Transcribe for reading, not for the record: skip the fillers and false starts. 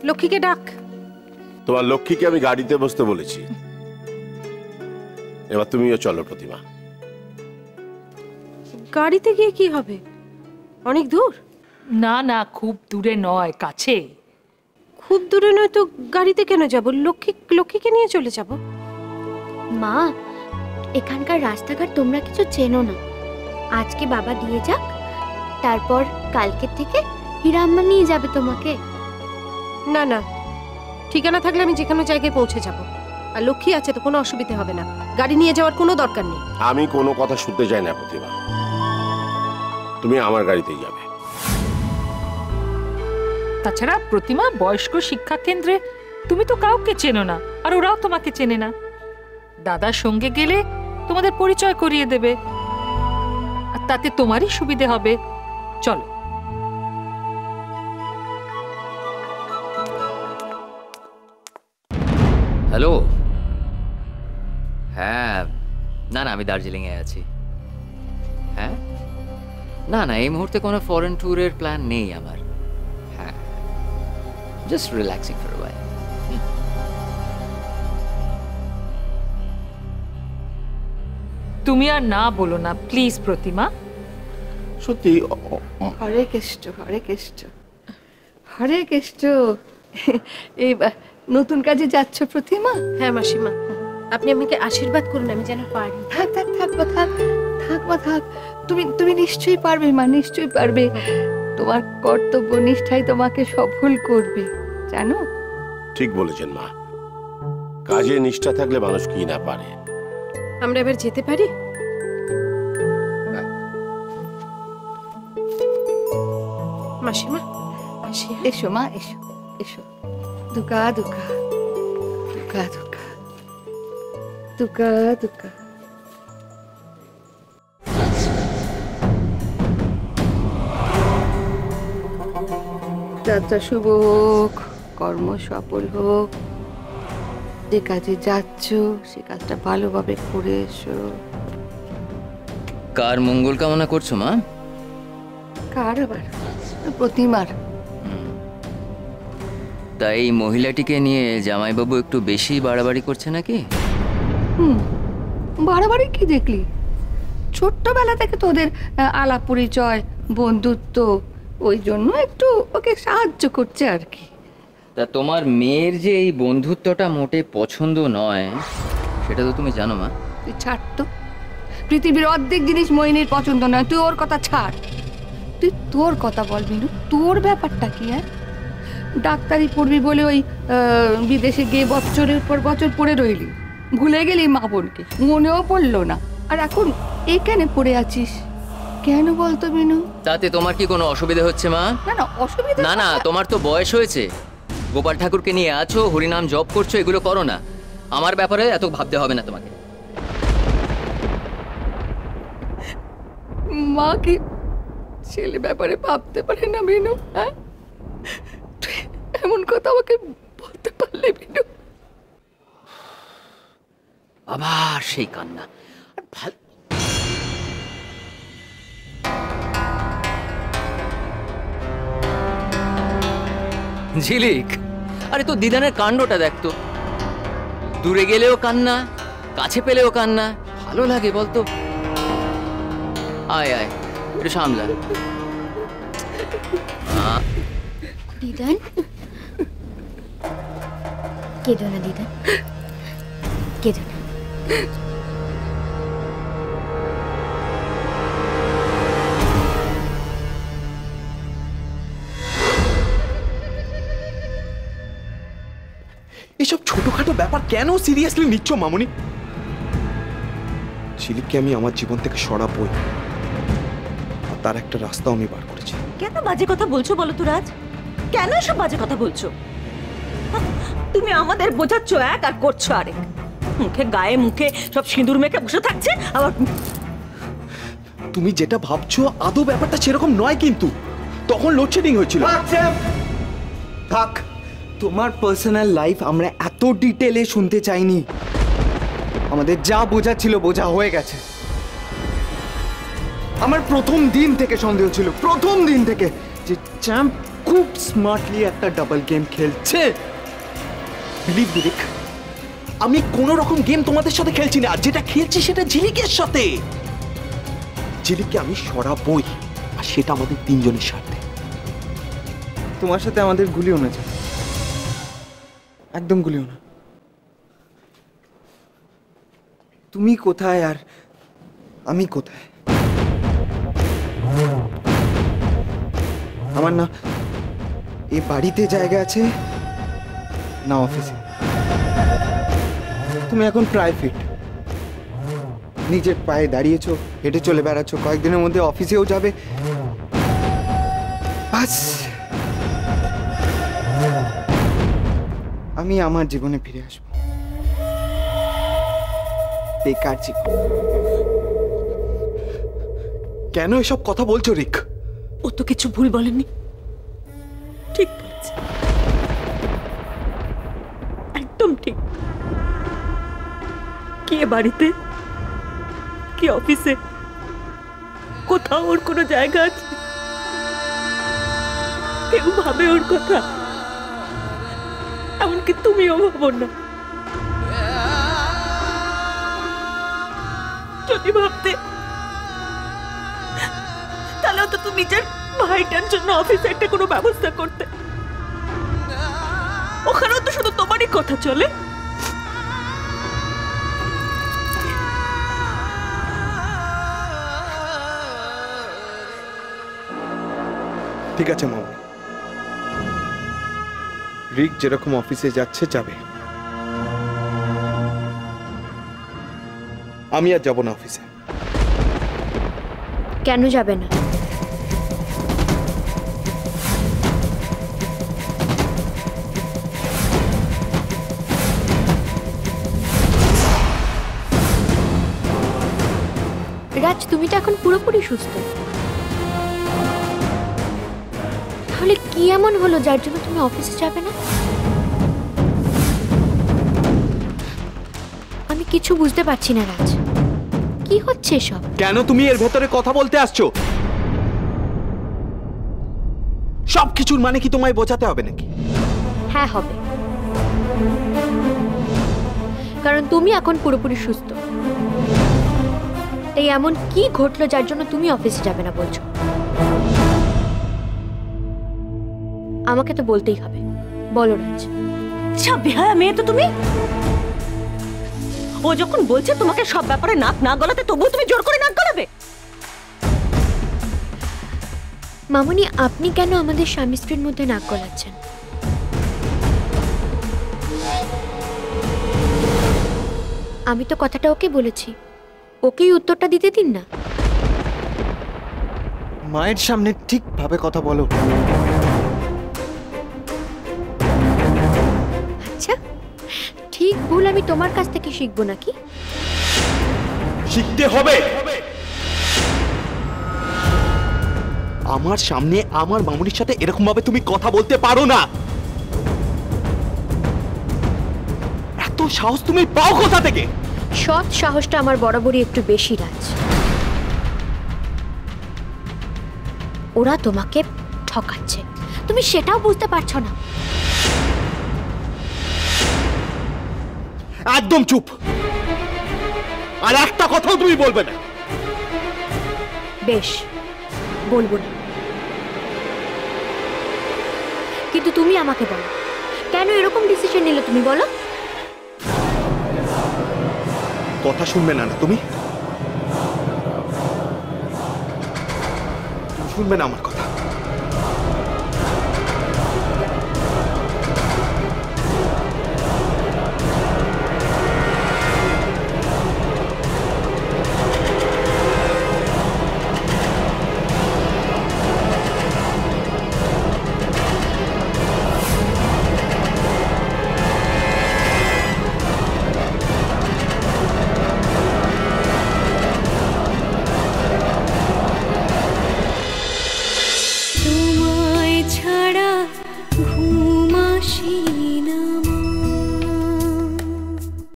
লক্ষ্মীকে ডাক। তোমার লক্ষ্মীকে আমি গাড়িতে বসতে বলেছি, এবার তুমিও চলো প্রতিমা। গাড়িতে গিয়ে কি হবে? অনেক দূর? না না, খুব দূরে নয়, কাছে। খুব দূরে নয় তো গাড়িতে কেন যাব? লক্ষ্মীকে নিয়ে চলে যাব। মা, এখানকার রাস্তাঘাট তোমরা কিছু চেনো না। আজকে বাবা দিয়ে যাক, তারপর কালকে থেকে হীরা আম্মা নিয়ে যাবে তোমাকে। না না, ঠিকানা থাকলে আমি যে কোনো জায়গায় পৌঁছে যাব। আর লক্ষ্মী আছে তো কোনো অসুবিধা হবে না, গাড়ি নিয়ে যাওয়ার কোনো দরকার নেই। আমি কোনো কথা শুনতে চাই না প্রতিমা, তুমি আমার গাড়িতেই যাবে। তাছাড়া প্রতিমা, বয়স্ক শিক্ষা কেন্দ্রে তুমি তো কাউকে চেনো না, আর ওরাও তোমাকে চেনে না। দাদার সঙ্গে গেলে তোমাদের পরিচয় করিয়ে দেবে, আর তাতে তোমারই সুবিধে হবে। চলো। হ্যালো। হ্যাঁ, না না, আমি দার্জিলিংয়ে আছি। হ্যাঁ, না না, এই মুহূর্তে কোনো ফরেন ট্যুরের প্ল্যান নেই আমার। হ্যাঁ, just relaxing for a while. তুমি আর না বলো না প্লিজ প্রতিমা। সত্যি। হরে কৃষ্ণ, হরে কৃষ্ণ, হরে কৃষ্ণ। এই নতুন কাজে যাচ্ছ প্রতিমা? হ্যাঁ মাসিমা, আপনি আমাকে আশীর্বাদ করুন, আমি যেন পারি। থাক থাক থাক, তুমি নিশ্চয়ই পারবে মা, নিশ্চয়ই পারবে। তোমার কর্তব্য নিষ্ঠাই তোমাকে সফল করবে, জানো? ঠিক বলেছেন মা, কাজে নিষ্ঠা থাকলে মানুষ কি না পারে। আমরা এবার যেতে পারি? মাসিমা, এসো মা, এসো এসো। দুকা দুকা দুকা দুকা দুকা দুকা। যাত্রা শুভ হোক, কর্ম সফল হোক। যে কাজে যাচ্ছ সে কাজটা ভালোভাবে করে এসো। কার মঙ্গল কামনা করছো মা? কার আবার? প্রতিমার। তাই এই মহিলাটিকে নিয়ে জামাইবাবু একটু বেশি বাড়াবাড়ি করছে নাকি? বাড়াবাড়ি কি দেখলি? ছোট্টবেলা থেকে তোদের আলাপ পরিচয়, বন্ধুত্ব, ওই জন্য একটু ওকে সাহায্য করছে আর কি। তা তোমার মেয়ের যে এই বন্ধুত্বটা মোটে পছন্দ নয়, সেটা তো তুমি জানো মা। তুই ছাড় তো, পৃথিবীর অর্ধেক জিনিস মোহিনীর পছন্দ নয়, তুই ওর কথা ছাড়। তুই তোর কথা বলবি না, তোর ব্যাপারটা কি? হ্যাঁ, ডাক্তারি পড়বি বলে ওই বিদেশে গিয়ে বছরের পর বছর পড়ে রইলি, ভুলে গেলি মা বোনকে, মনেও পড়লো না। আর এখন এখানে পড়ে আছিস কেন বলতো বিনু? তাতে তোমার কি কোনো অসুবিধা হচ্ছে মা? না না, অসুবিধা না না, তোমার তো বয়স হয়েছে, গোপাল ঠাকুরকে নিয়ে আছো, হরিনাম জপ করছো, এগুলো করো না। আমার ব্যাপারে এত ভাবতে হবে না তোমাকে। মা কি ছেলে ব্যাপারে ভাবতে পারে না বিনু? হ্যাঁ, তুই এমন কথা আমাকে বলতে পারলে বিনু? আবার সেই কান্না। ঝিলিক, আরে তো দিদানের কাণ্ডটা দেখতো, দূরে গেলেও কান্না, কাছে পেলেও কান্না। ভালো লাগে বলতো? আয় আয়, একটু সামলা। দিদান, কেঁদো না দিদান, কেঁদো না। এসব ছোটখাটো ব্যাপার কেন সিরিয়াসলি নিচ্ছ মামুনি? ঝিলিককে আমি আমার জীবন থেকে সরাবই, আর তার একটা রাস্তাও আমি বার করেছি। কেন বাজে কথা বলছো বলো তো রাজ? কেন এসব বাজে কথা বলছো? তুমি আমাদের বোঝাচ্ছ এক আর করছো আরেক। মুখে গায়ে মুখে সব সিঁদুর মেখে বসে থাকছে, আবার তুমি যেটা ভাবছো আদৌ ব্যাপারটা সেরকম নয়। কিন্তু তখন লোডশেডিং হয়েছিল। থাক, তোমার পার্সোনাল লাইফ আমরা এত ডিটেলে শুনতে চাইনি। আমাদের যা বোঝা ছিল বোঝা হয়ে গেছে। আমার প্রথম দিন থেকে সন্দেহ ছিল, প্রথম দিন থেকে, যে চ্যাম্প খুব স্মার্টলি একটা ডাবল গেম খেলছে। বিলিভ মি রিক, আমি কোন রকম গেম তোমাদের সাথে খেলছি না, যেটা খেলছি সেটা ঝিলিকের সাথে। ঝিলিককে আমি সরাবই, আর সেটা আমাদের তিনজনের স্বার্থে। তোমার সাথে আমাদের গুলিও না, একদম গুলিও না। তুমি কোথায় আর আমি কোথায়? আমার না এই বাড়িতে জায়গা আছে না অফিসে। তুমি এখন প্রায় ফিট, নিজের পায়ে দাঁড়িয়েছো, হেঁটে চলে বেড়াচ্ছ, কয়েকদিনের মধ্যে অফিসেও যাবে। বাস আমি আমার জীবনে ফিরে আসবো, বেকার জীবন। কেন এসব কথা বলছো রিক? ও তো কিছু ভুল বলেনি, ঠিক বলেছে, একদম ঠিক। কি এ বাড়িতে, কি অফিসে, কোথাও ওর কোনো জায়গা আছে? কেউ ভাবে ওর কথা? এমনকি তুমিও ভাবো না। যদি ভাবতে তাহলে তো তুমি নিজের ভাইটার জন্য অফিসে একটা কোনো ব্যবস্থা করতে। ওখানেও তো শুধু তোমারই কথা চলে। ঠিক আছে মামা, রিক যেরকম অফিসে যাচ্ছে যাবে, আমি আর যাব না অফিসে। কেন যাবে না? রাজ, তুমি তো এখন পুরোপুরি সুস্থ, তাহলে কি এমন হলো যার জন্য তুমি অফিসে যাবে না? আমি কিছু বুঝতে পারছি না রাজ, কি হচ্ছে এসব? কেন তুমি এর ভেতরে কথা বলতে আসছো? সবকিছুর মানে কি তোমায় বোঝাতে হবে নাকি? হ্যাঁ হবে, কারণ তুমি এখন পুরোপুরি সুস্থ। তাই এমন কি ঘটলো যার জন্য তুমি অফিসে যাবে না বলছো? আমাকে তো বলতেই হবে, বলো রাজ। আচ্ছা বেহায়া মেয়ে তো তুমি। ও যখন বলছে তোমাকে সব ব্যাপারে নাক না গলাতে, তবুও তুমি জোর করে নাক গলাবে? মামুনি, আপনি কেন আমাদের স্বামী স্ত্রীর মধ্যে নাক গলাচ্ছেন? আমি তো কথাটা ওকে বলেছি, ওকেই উত্তরটা দিতে দিন না। মায়ের সামনে ঠিকভাবে কথা বলো। আচ্ছা, ঠিক ভুল আমি তোমার কাছ থেকে শিখবো নাকি? শিখতে হবে। আমার সামনে আমার মামুনির সাথে এরকম ভাবে তুমি কথা বলতে পারো না। এত সাহস তুমি পাও কোথা থেকে? সৎ সাহসটা আমার বরাবরই একটু বেশি রাজ। ওরা তোমাকে ঠকাচ্ছে, তুমি সেটাও বুঝতে পারছো না। একদম চুপ, আর একটা কথাও তুমি বলবে না। বেশ, বলবো না, কিন্তু তুমি আমাকে বলো, কেন এরকম ডিসিশন নিলে তুমি বলো? কথা শুনবে না না তুমি? শুনবে না আমার কথা?